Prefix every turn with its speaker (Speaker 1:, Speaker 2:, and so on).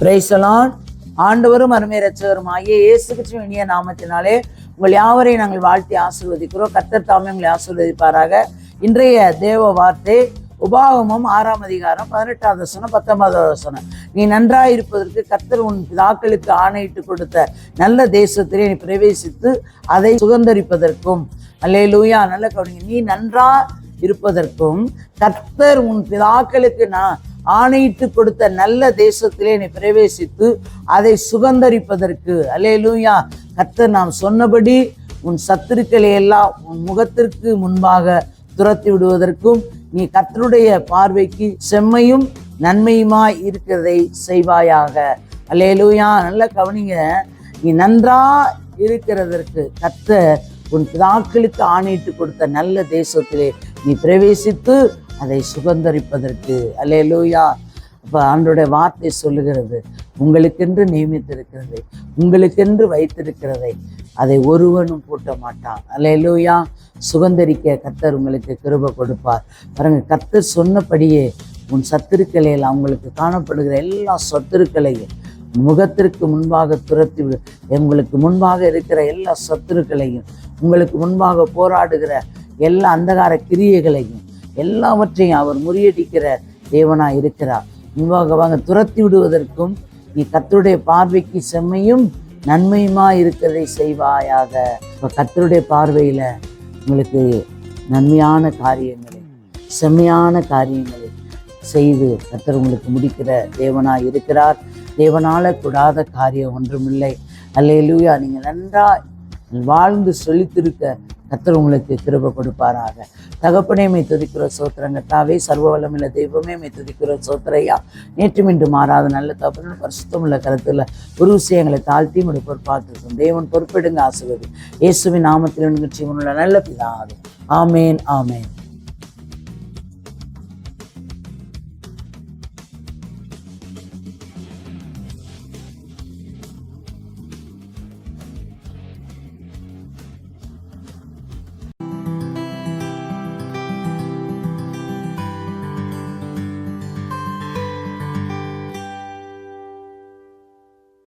Speaker 1: Praise the Lord. ஆண்டவரும் அருமை இரட்சகருமாகிய இயேசு கிறிஸ்துவின் இனிய நாமத்தினாலே உங்கள் யாவரையும் நாங்கள் வாழ்த்தி ஆசீர்வதிக்கிறோம். கர்த்தர் தாமே உங்களை ஆசீர்வதிப்பாராக. இன்றைய தேவ வார்த்தை உபாகமம் 6ஆம் அதிகாரம் 18வது வசனம் 19வது வசனம். நீ நன்றாய் இருப்பதற்கு கர்த்தர் உன் பிதாக்களுக்கு ஆணையிட்டு கொடுத்த நல்ல தேசத்திலே நீ பிரவேசித்து அதை சுதந்தரிப்பதற்கும், அல்லேலூயா, நல்ல கவனிங்க, நீ நன்றா இருப்பதற்கும் கர்த்தர் உன் பிதாக்களுக்கு ஆணையிட்டு கொடுத்த நல்ல தேசத்திலே நீ பிரவேசித்து அதை சுதந்தரிப்பதற்கு, அல்லேலூயா, கர்த்தர் நாம் சொன்னபடி உன் சத்துருக்களை எல்லாம் உன் முகத்திற்கு முன்பாக துரத்தி விடுவதற்கும் நீ கர்த்தருடைய பார்வைக்கு செம்மையும் நன்மையுமாய் இருக்கிறதை செய்வாயாக. அல்லேலூயா, நல்ல கவனிங்க. நீ நன்றா இருக்கிறதற்கு கர்த்தர் உன் பிதாக்களுக்கு ஆணையிட்டு கொடுத்த நல்ல தேசத்திலே நீ பிரவேசித்து அதை சுதந்தரிப்பதற்கு. அல்லேலூயா. அப்போ ஆண்டவருடைய வார்த்தை சொல்லுகிறது, உங்களுக்கென்று நியமித்திருக்கிறதை, உங்களுக்கென்று வைத்திருக்கிறதை அதை ஒருவனும் பூட்ட மாட்டான். அல்லேலூயா. சுதந்தரிக்க கர்த்தர் உங்களுக்கு கிருபை கொடுப்பார். பாருங்க, கர்த்தர் சொன்னபடியே உன் சத்துருக்களையில் அவங்களுக்கு காணப்படுகிற எல்லா சத்துருக்களையும் முகத்திற்கு முன்பாக துரத்தி விடு. உங்களுக்கு முன்பாக இருக்கிற எல்லா சத்துருக்களையும், உங்களுக்கு முன்பாக போராடுகிற எல்லா அந்தகார கிரியைகளையும் எல்லாவற்றையும் அவர் முறியடிக்கிற தேவனாய் இருக்கிறார். முன்பாக வாங்க துரத்தி விடுவதற்கும் நீ கர்த்தருடைய பார்வைக்கு செம்மையும் நன்மையுமா இருக்கிறதை செய்வாயாக. இப்போ கர்த்தருடைய பார்வையில் உங்களுக்கு நன்மையான காரியங்களை, செம்மையான காரியங்களை செய்து கர்த்தர் உங்களுக்கு முடிக்கிற தேவனாய் இருக்கிறார். தேவனால கூடாத காரியம் ஒன்றுமில்லை. அல்லேலூயா. நீங்கள் நன்றாய் வாழ்ந்து சொல்லித்திருக்க கர்த்தர் உங்களுக்கு கிருபை கொடுப்பாராக. தகப்பனே மை துதிக்கிற சோத்திரங்கத்தாவே, சர்வ வல்லமுள்ள தெய்வமே மை துதிக்கிற சோத்திரையா. நேற்றும் இன்று மாறாத நல்ல தகப்பனும் பரிசுத்தமுள்ள கருத்துல ஒரு விஷயங்களை தாழ்த்தி முடி பொறுப்பாத்திருக்கும் தேவன் பொறுப்பெடுங்க ஆசீர்வதி. இயேசுவின் நாமத்தில் நிகழ்ச்சி உள்ள நல்ல பிதாவே. ஆமேன், ஆமேன்.